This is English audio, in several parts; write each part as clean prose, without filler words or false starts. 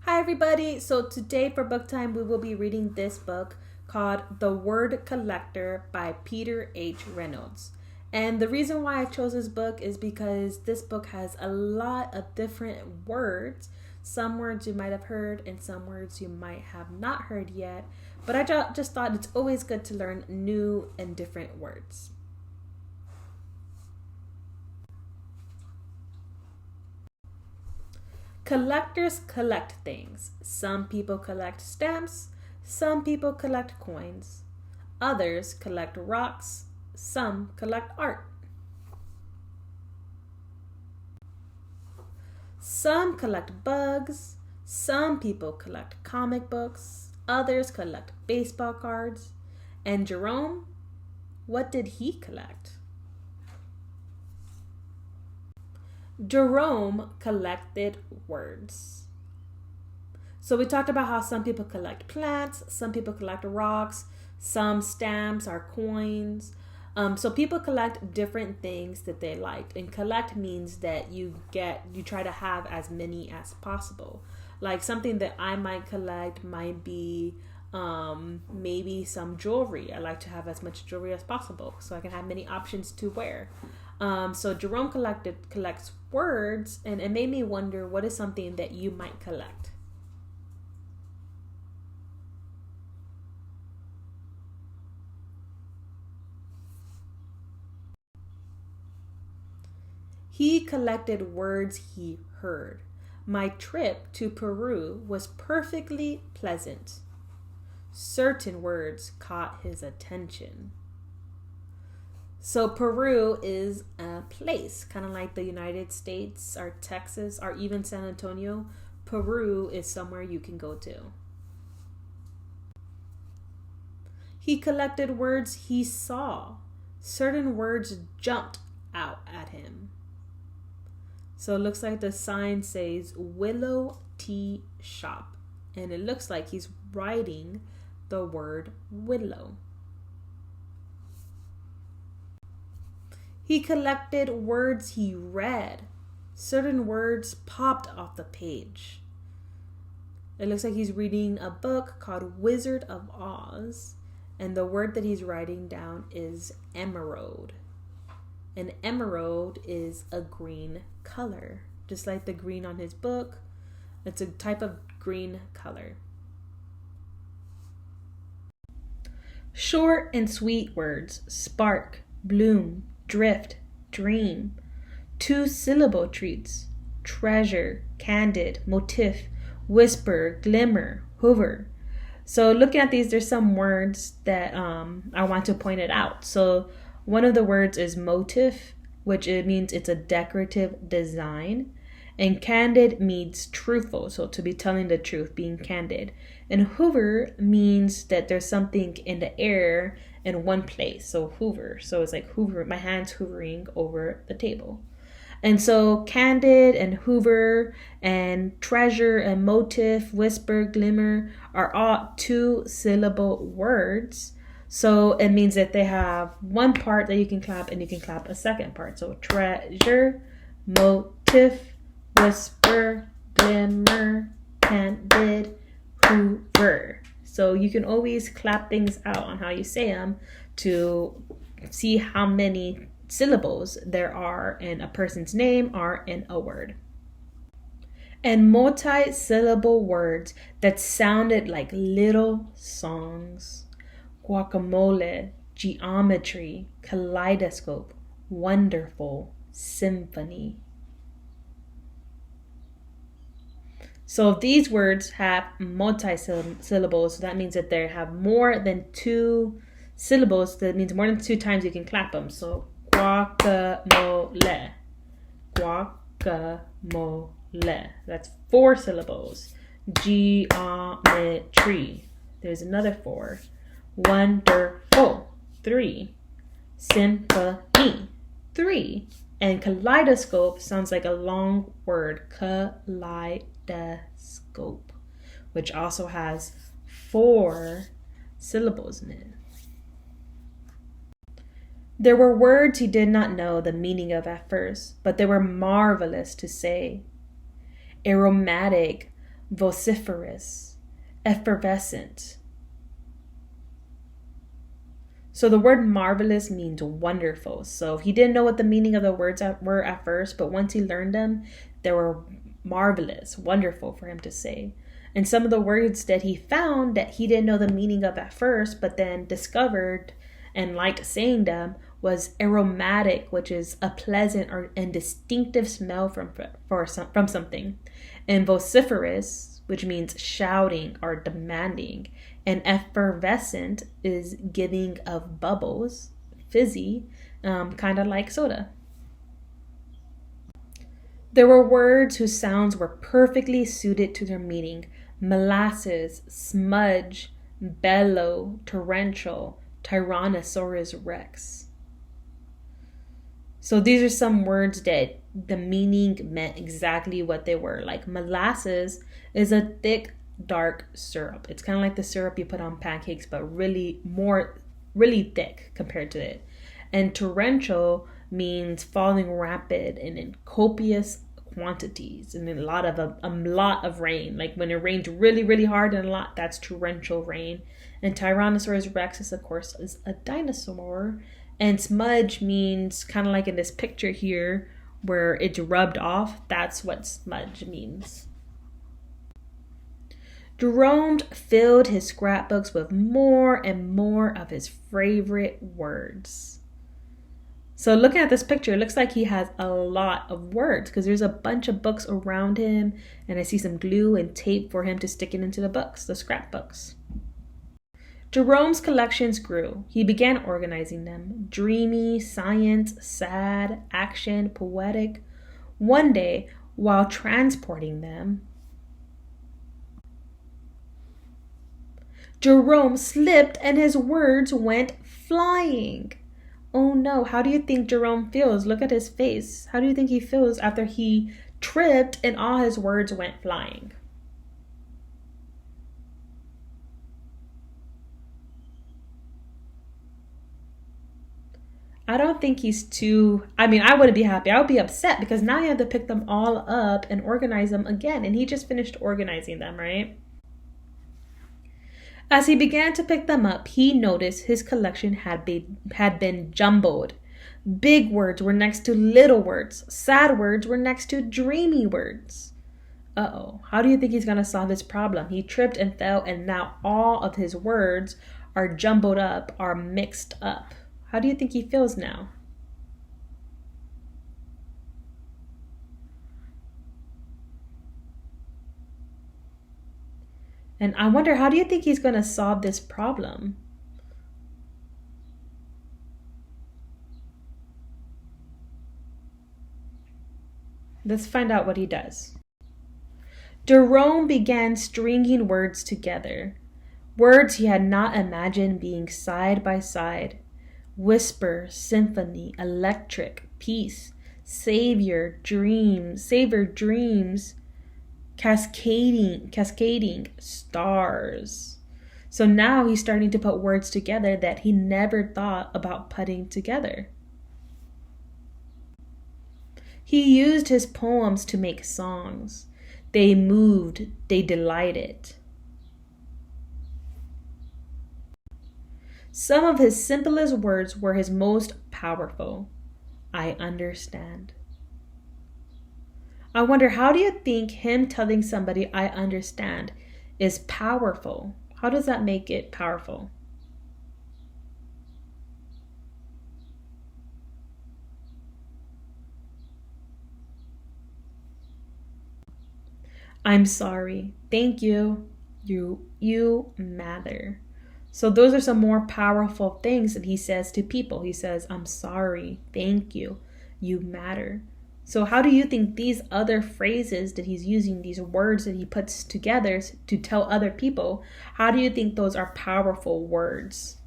Hi everybody! So today for book time we will be reading this book called The Word Collector by Peter H. Reynolds. And the reason why I chose this book is because this book has a lot of different words. Some words you might have heard and some words you might have not heard yet. But I just thought it's always good to learn new and different words. Collectors collect things. Some people collect stamps. Some people collect coins. Others collect rocks. Some collect art. Some collect bugs. Some people collect comic books. Others collect baseball cards. And Jerome, what did he collect? Jerome collected words. So we talked about how some people collect plants, some people collect rocks, some stamps or coins. So people collect different things that they liked, and collect means that you try to have as many as possible. Like something that I might collect might be maybe some jewelry. I like to have as much jewelry as possible so I can have many options to wear. So Jerome collects words, and it made me wonder, what is something that you might collect? He collected words he heard. My trip to Peru was perfectly pleasant. Certain words caught his attention. So Peru is a place, kind of like the United States or Texas or even San Antonio. Peru is somewhere you can go to. He collected words he saw. Certain words jumped out at him. So it looks like the sign says Willow Tea Shop. And it looks like he's writing the word willow. He collected words he read. Certain words popped off the page. It looks like he's reading a book called Wizard of Oz. And the word that he's writing down is emerald. And emerald is a green color. Just like the green on his book, it's a type of green color. Short and sweet words: spark, bloom, drift, dream. 2-syllable treats: treasure, candid, motif, whisper, glimmer, hover. So looking at these, there's some words that I want to point it out. So one of the words is motif, which it means it's a decorative design. And candid means truthful, so to be telling the truth, being candid. And hover means that there's something in the air in one place, so hover. So it's like hover, my hand's hovering over the table. And so candid and hoover and treasure and motif, whisper, glimmer are all 2-syllable words. So it means that they have one part that you can clap and you can clap a second part. So treasure, motif, whisper, glimmer, candid, hoover. So you can always clap things out on how you say them to see how many syllables there are in a person's name or in a word. And multi-syllable words that sounded like little songs: guacamole, geometry, kaleidoscope, wonderful, symphony. So if these words have multi-syllables, that means that they have more than 2 syllables. That means more than 2 times you can clap them. So guacamole, guacamole. That's 4 syllables. Geometry. There's another 4. Wonderful. 3. Symphony. 3. And kaleidoscope sounds like a long word. Kaleidoscope, which also has 4 syllables in it. There were words he did not know the meaning of at first, but they were marvelous to say. Aromatic, vociferous, effervescent. So the word marvelous means wonderful. So he didn't know what the meaning of the words were at first, but once he learned them, they were marvelous, wonderful for him to say. And some of the words that he found that he didn't know the meaning of at first, but then discovered and liked saying them, was aromatic, which is a pleasant and distinctive smell from something, and vociferous, which means shouting or demanding, and effervescent is giving of bubbles, fizzy, kind of like soda. There were words whose sounds were perfectly suited to their meaning: molasses, smudge, bellow, torrential, Tyrannosaurus rex. So these are some words that the meaning meant exactly what they were. Like molasses is a thick, dark syrup. It's kind of like the syrup you put on pancakes, but really thick compared to it. And torrential means falling rapid and in copious quantities and a lot of rain. Like when it rains really, really hard and a lot, that's torrential rain. And Tyrannosaurus rex is, of course, is a dinosaur. And smudge means kind of like in this picture here where it's rubbed off. That's what smudge means. Jerome filled his scrapbooks with more and more of his favorite words. So looking at this picture, it looks like he has a lot of words because there's a bunch of books around him, and I see some glue and tape for him to stick it into the books, the scrapbooks. Jerome's collections grew. He began organizing them: dreamy, science, sad, action, poetic. One day, while transporting them, Jerome slipped and his words went flying. Oh no, how do you think Jerome feels? Look at his face. How do you think he feels after he tripped and all his words went flying? I don't think I wouldn't be happy. I would be upset because now you have to pick them all up and organize them again. And he just finished organizing them, right? As he began to pick them up, he noticed his collection had been jumbled. Big words were next to little words. Sad words were next to dreamy words. Uh-oh. How do you think he's going to solve this problem? He tripped and fell, and now all of his words are jumbled up, are mixed up. How do you think he feels now? And I wonder, how do you think he's going to solve this problem? Let's find out what he does. Jerome began stringing words together. Words he had not imagined being side by side. Whisper, symphony, electric, peace, savor, dreams, cascading, stars. So now he's starting to put words together that he never thought about putting together. He used his poems to make songs. They moved, they delighted. Some of his simplest words were his most powerful. I understand. I wonder, how do you think him telling somebody I understand is powerful? How does that make it powerful? I'm sorry. Thank you. You matter. So those are some more powerful things that he says to people. He says, I'm sorry. Thank you. You matter. So how do you think these other phrases that he's using, these words that he puts together to tell other people, how do you think those are powerful words?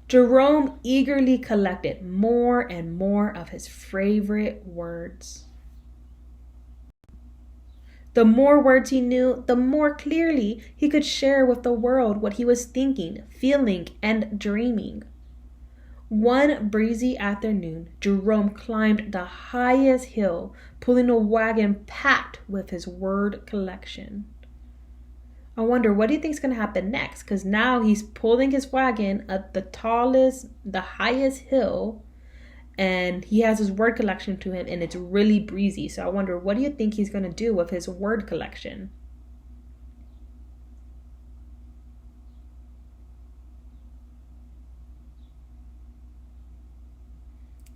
Jerome eagerly collected more and more of his favorite words. The more words he knew, the more clearly he could share with the world what he was thinking, feeling, and dreaming. One breezy afternoon, Jerome climbed the highest hill, pulling a wagon packed with his word collection. I wonder, what do you think is going to happen next? Because now he's pulling his wagon up the highest hill, and he has his word collection to him, and it's really breezy. So I wonder, what do you think he's going to do with his word collection?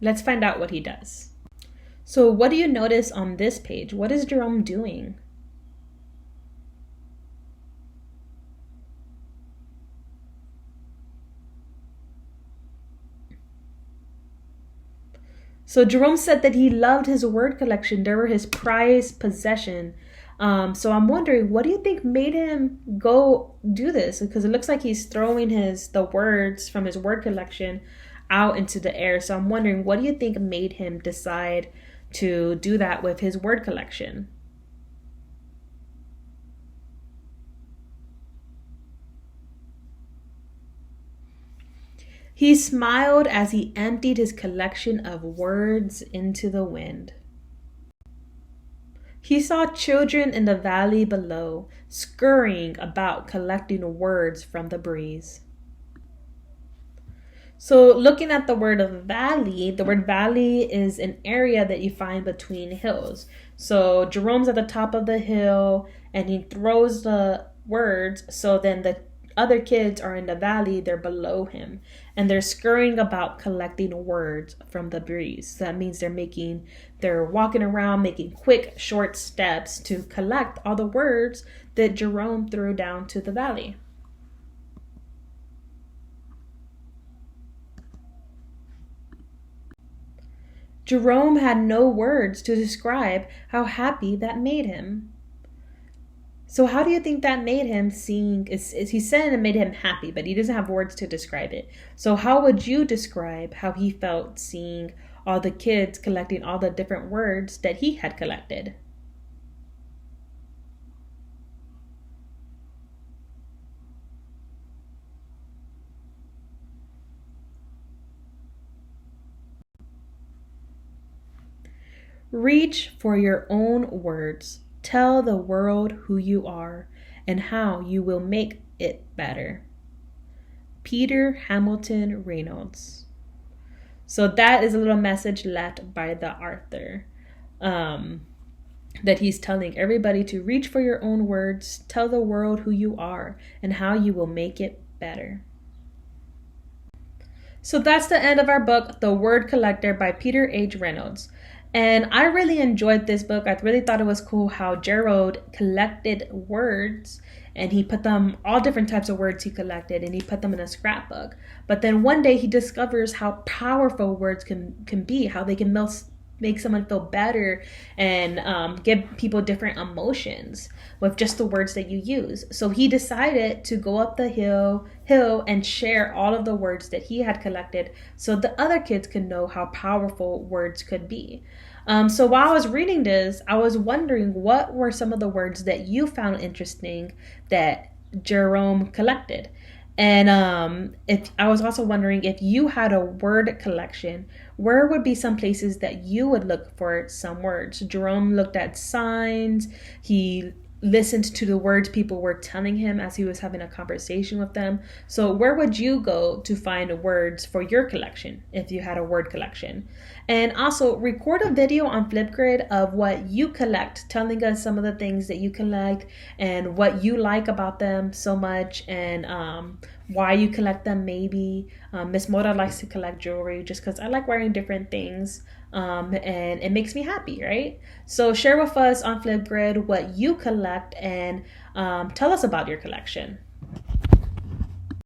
Let's find out what he does. So what do you notice on this page? What is Jerome doing? So Jerome said that he loved his word collection. They were his prized possession. So I'm wondering, what do you think made him go do this? Because it looks like he's throwing the words from his word collection out into the air. So I'm wondering, what do you think made him decide to do that with his word collection? He smiled as he emptied his collection of words into the wind. He saw children in the valley below, scurrying about collecting words from the breeze. So looking at the word valley is an area that you find between hills. So Jerome's at the top of the hill and he throws the words, so then the other kids are in the valley, they're below him, and they're scurrying about collecting words from the breeze. So that means they're walking around making quick, short steps to collect all the words that Jerome threw down to the valley. Jerome had no words to describe how happy that made him. So how do you think that made him sing? He said it made him happy, but he doesn't have words to describe it. So how would you describe how he felt seeing all the kids collecting all the different words that he had collected? Reach for your own words. Tell the world who you are and how you will make it better. Peter Hamilton Reynolds. So that is a little message left by the author, that he's telling everybody to reach for your own words, tell the world who you are and how you will make it better. So that's the end of our book, The Word Collector by Peter H. Reynolds. And I really enjoyed this book. I really thought it was cool how Jerome collected words, and he put them, all different types of words he collected, and he put them in a scrapbook. But then one day he discovers how powerful words can be, how they can make someone feel better and give people different emotions with just the words that you use. So he decided to go up the hill and share all of the words that he had collected so the other kids could know how powerful words could be. So while I was reading this, I was wondering, what were some of the words that you found interesting that Jerome collected? And if I was also wondering, if you had a word collection, where would be some places that you would look for some words? Jerome looked at signs. He listened to the words people were telling him as he was having a conversation with them. So where would you go to find words for your collection if you had a word collection? And also record a video on Flipgrid of what you collect, telling us some of the things that you collect and what you like about them so much, and why you collect them maybe. Miss Moda likes to collect jewelry just because I like wearing different things, and it makes me happy, right? So share with us on Flipgrid what you collect and tell us about your collection.